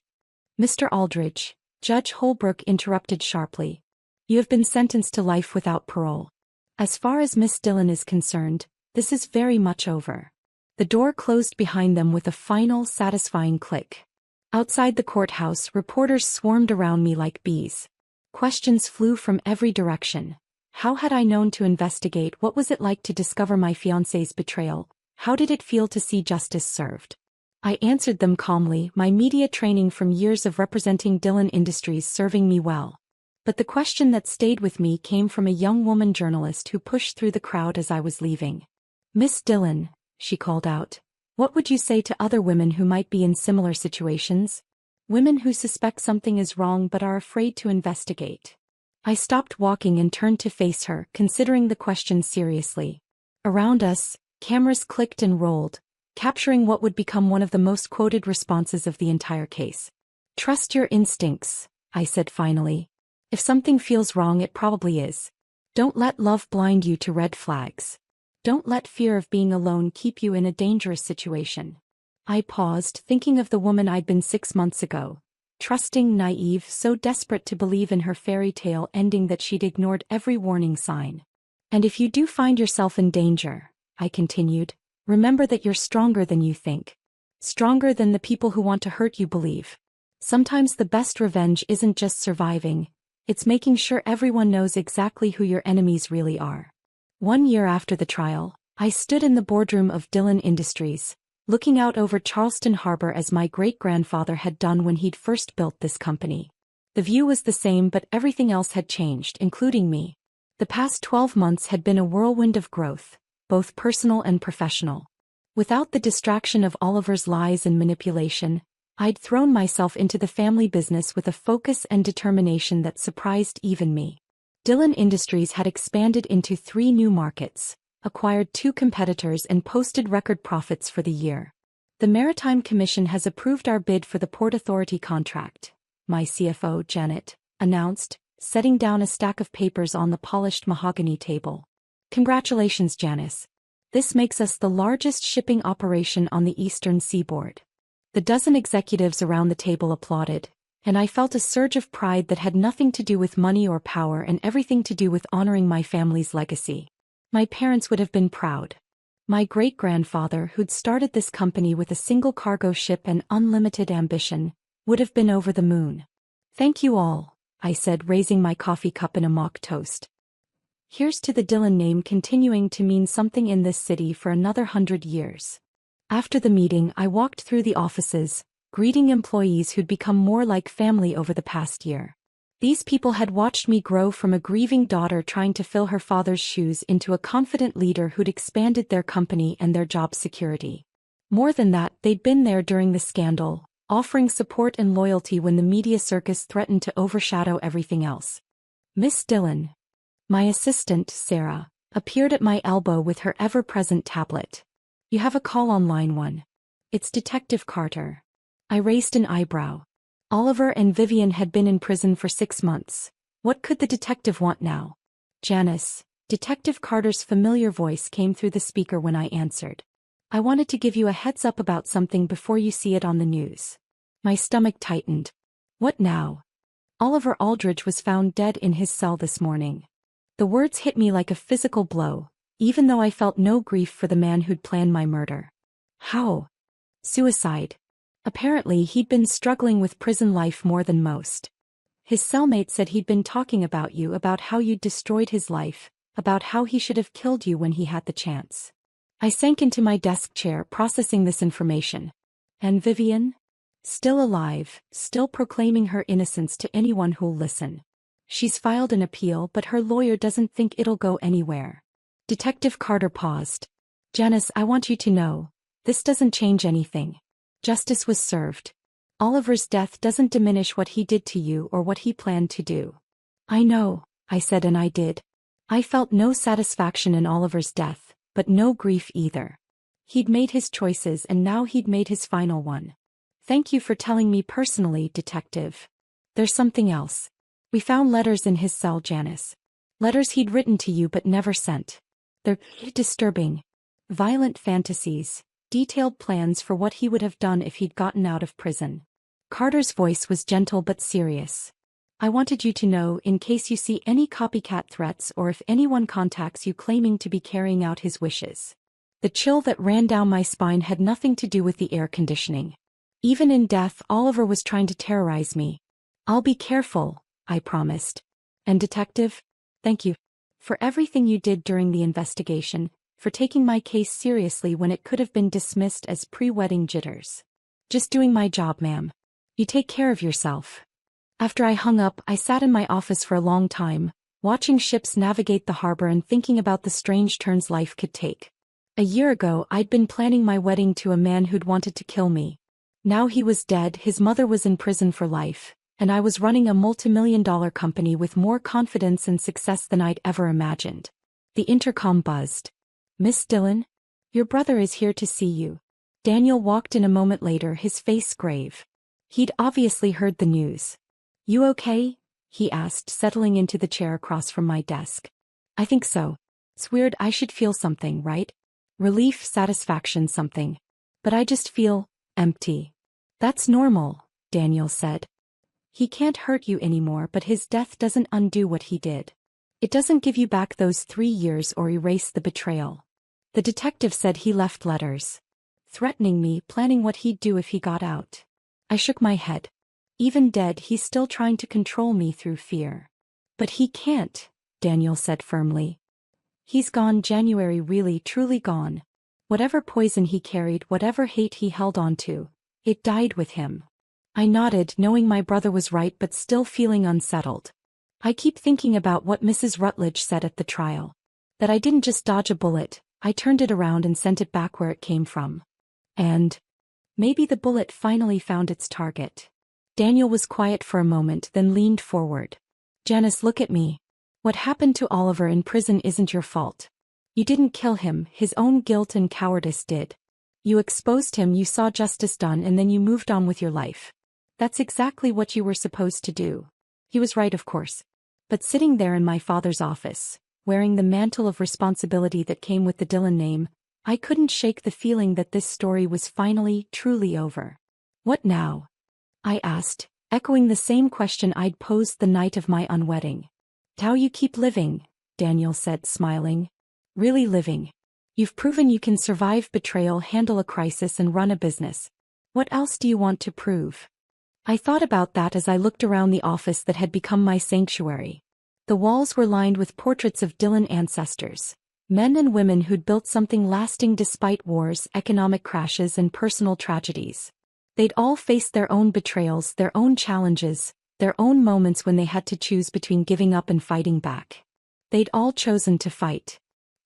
A: "Mr. Aldridge," Judge Holbrook interrupted sharply. "You have been sentenced to life without parole. As far as Miss Dillon is concerned, this is very much over." The door closed behind them with a final, satisfying click. Outside the courthouse, reporters swarmed around me like bees. Questions flew from every direction. How had I known to investigate? What was it like to discover my fiancé's betrayal? How did it feel to see justice served? I answered them calmly, my media training from years of representing Dillon Industries serving me well. But the question that stayed with me came from a young woman journalist who pushed through the crowd as I was leaving. "Miss Dillon," she called out, "what would you say to other women who might be in similar situations? Women who suspect something is wrong but are afraid to investigate." I stopped walking and turned to face her, considering the question seriously. Around us, cameras clicked and rolled, capturing what would become one of the most quoted responses of the entire case. "Trust your instincts," I said finally. "If something feels wrong, it probably is. Don't let love blind you to red flags. Don't let fear of being alone keep you in a dangerous situation." I paused, thinking of the woman I'd been 6 months ago. Trusting, naive, so desperate to believe in her fairy tale ending that she'd ignored every warning sign. "And if you do find yourself in danger," I continued, "remember that you're stronger than you think. Stronger than the people who want to hurt you believe. Sometimes the best revenge isn't just surviving, it's making sure everyone knows exactly who your enemies really are." 1 year after the trial, I stood in the boardroom of Dillon Industries, looking out over Charleston Harbor as my great-grandfather had done when he'd first built this company. The view was the same, but everything else had changed, including me. The past 12 months had been a whirlwind of growth, both personal and professional. Without the distraction of Oliver's lies and manipulation, I'd thrown myself into the family business with a focus and determination that surprised even me. Dillon Industries had expanded into 3 new markets, acquired 2 competitors and posted record profits for the year. "The Maritime Commission has approved our bid for the Port Authority contract," my CFO, Janet, announced, setting down a stack of papers on the polished mahogany table. "Congratulations, Janice. This makes us the largest shipping operation on the eastern seaboard." The dozen executives around the table applauded, and I felt a surge of pride that had nothing to do with money or power and everything to do with honoring my family's legacy. My parents would have been proud. My great-grandfather, who'd started this company with a single cargo ship and unlimited ambition, would have been over the moon. "Thank you all," I said, raising my coffee cup in a mock toast. "Here's to the Dillon name continuing to mean something in this city for another 100 years. After the meeting, I walked through the offices, greeting employees who'd become more like family over the past year. These people had watched me grow from a grieving daughter trying to fill her father's shoes into a confident leader who'd expanded their company and their job security. More than that, they'd been there during the scandal, offering support and loyalty when the media circus threatened to overshadow everything else. Miss Dillon, my assistant, Sarah, appeared at my elbow with her ever-present tablet. "You have a call on line 1. It's Detective Carter." I raised an eyebrow. Oliver and Vivian had been in prison for 6 months. What could the detective want now? "Janice," Detective Carter's familiar voice came through the speaker when I answered. "I wanted to give you a heads up about something before you see it on the news." My stomach tightened. "What now?" Oliver Aldridge was found dead in his cell this morning. The words hit me like a physical blow, even though I felt no grief for the man who'd planned my murder. How? Suicide. Apparently he'd been struggling with prison life more than most. His cellmate said he'd been talking about you, about how you'd destroyed his life, about how he should have killed you when he had the chance. I sank into my desk chair processing this information. And Vivian? Still alive, still proclaiming her innocence to anyone who'll listen. She's filed an appeal, but her lawyer doesn't think it'll go anywhere. Detective Carter paused. Janice, I want you to know, this doesn't change anything. Justice was served. Oliver's death doesn't diminish what he did to you or what he planned to do. I know, I said, and I did. I felt no satisfaction in Oliver's death, but no grief either. He'd made his choices and now he'd made his final one. Thank you for telling me personally, Detective. There's something else. We found letters in his cell, Janice. Letters he'd written to you but never sent. They're disturbing. Violent fantasies, detailed plans for what he would have done if he'd gotten out of prison. Carter's voice was gentle but serious. I wanted you to know, in case you see any copycat threats or if anyone contacts you claiming to be carrying out his wishes. The chill that ran down my spine had nothing to do with the air conditioning. Even in death, Oliver was trying to terrorize me. I'll be careful, I promised. And Detective, thank you for everything you did during the investigation, for taking my case seriously when it could have been dismissed as pre-wedding jitters. Just doing my job, ma'am. You take care of yourself. After I hung up, I sat in my office for a long time, watching ships navigate the harbor and thinking about the strange turns life could take. A year ago, I'd been planning my wedding to a man who'd wanted to kill me. Now he was dead, his mother was in prison for life, and I was running a multi-million-dollar company with more confidence and success than I'd ever imagined. The intercom buzzed. Miss Dillon? Your brother is here to see you. Daniel walked in a moment later, his face grave. He'd obviously heard the news. You okay? He asked, settling into the chair across from my desk. I think so. It's weird, I should feel something, right? Relief, satisfaction, something. But I just feel empty. That's normal, Daniel said. He can't hurt you anymore, but his death doesn't undo what he did. It doesn't give you back those 3 years or erase the betrayal. The detective said he left letters. Threatening me, planning what he'd do if he got out. I shook my head. Even dead, he's still trying to control me through fear. But he can't, Daniel said firmly. He's gone, January, really, truly gone. Whatever poison he carried, whatever hate he held on to, it died with him. I nodded, knowing my brother was right but still feeling unsettled. I keep thinking about what Mrs. Rutledge said at the trial. That I didn't just dodge a bullet, I turned it around and sent it back where it came from. And maybe the bullet finally found its target. Daniel was quiet for a moment, then leaned forward. Janice, look at me. What happened to Oliver in prison isn't your fault. You didn't kill him, his own guilt and cowardice did. You exposed him, you saw justice done, and then you moved on with your life. That's exactly what you were supposed to do. He was right, of course. But sitting there in my father's office, wearing the mantle of responsibility that came with the Dillon name, I couldn't shake the feeling that this story was finally, truly over. What now? I asked, echoing the same question I'd posed the night of my unwedding. How you keep living, Daniel said, smiling. Really living. You've proven you can survive betrayal, handle a crisis, and run a business. What else do you want to prove? I thought about that as I looked around the office that had become my sanctuary. The walls were lined with portraits of Dillon ancestors, men and women who'd built something lasting despite wars, economic crashes, and personal tragedies. They'd all faced their own betrayals, their own challenges, their own moments when they had to choose between giving up and fighting back. They'd all chosen to fight.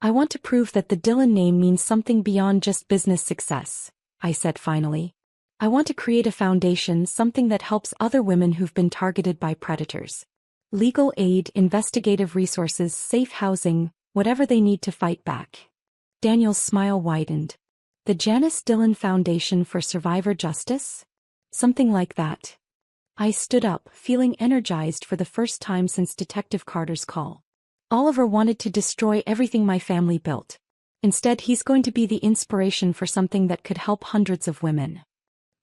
A: I want to prove that the Dillon name means something beyond just business success, I said finally. I want to create a foundation, something that helps other women who've been targeted by predators. Legal aid, investigative resources, safe housing, whatever they need to fight back. Daniel's smile widened. The Janice Dillon Foundation for Survivor Justice? Something like that. I stood up, feeling energized for the first time since Detective Carter's call. Oliver wanted to destroy everything my family built. Instead, he's going to be the inspiration for something that could help hundreds of women.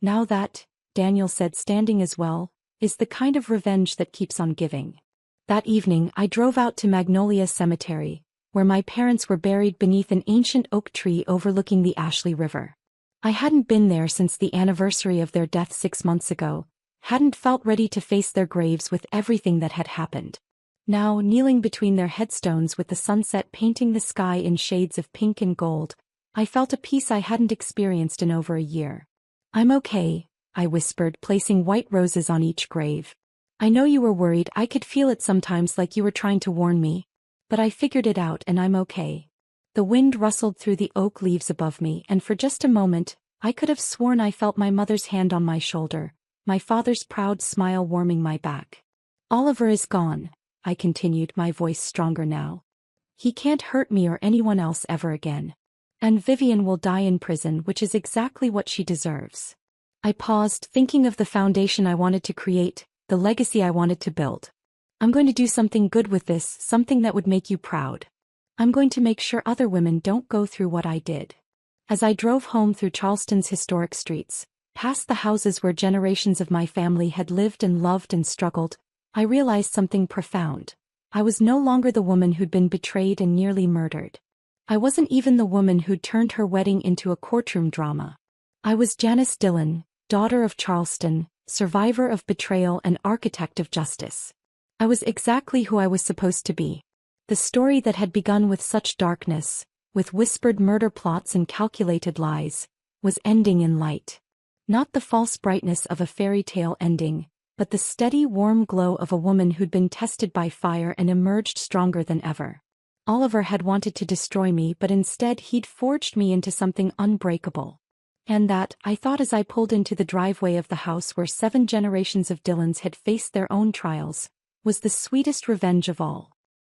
A: Now that, Daniel said, standing as well, is the kind of revenge that keeps on giving. That evening I drove out to Magnolia Cemetery, where my parents were buried beneath an ancient oak tree overlooking the Ashley River. I hadn't been there since the anniversary of their death 6 months ago, hadn't felt ready to face their graves with everything that had happened. Now, kneeling between their headstones with the sunset painting the sky in shades of pink and gold, I felt a peace I hadn't experienced in over a year. "I'm okay," I whispered, placing white roses on each grave. "I know you were worried, I could feel it sometimes, like you were trying to warn me. But I figured it out and I'm okay." The wind rustled through the oak leaves above me, and for just a moment, I could have sworn I felt my mother's hand on my shoulder, my father's proud smile warming my back. "Oliver is gone," I continued, my voice stronger now. "He can't hurt me or anyone else ever again. And Vivian will die in prison, which is exactly what she deserves." I paused, thinking of the foundation I wanted to create, the legacy I wanted to build. "I'm going to do something good with this, something that would make you proud. I'm going to make sure other women don't go through what I did." As I drove home through Charleston's historic streets, past the houses where generations of my family had lived and loved and struggled, I realized something profound. I was no longer the woman who'd been betrayed and nearly murdered. I wasn't even the woman who'd turned her wedding into a courtroom drama. I was Janice Dillon, daughter of Charleston, survivor of betrayal and architect of justice. I was exactly who I was supposed to be. The story that had begun with such darkness, with whispered murder plots and calculated lies, was ending in light. Not the false brightness of a fairy tale ending, but the steady warm glow of a woman who'd been tested by fire and emerged stronger than ever. Oliver had wanted to destroy me, but instead he'd forged me into something unbreakable. And that, I thought as I pulled into the driveway of the house where 7 generations of Dillons had faced their own trials, was the sweetest revenge of all.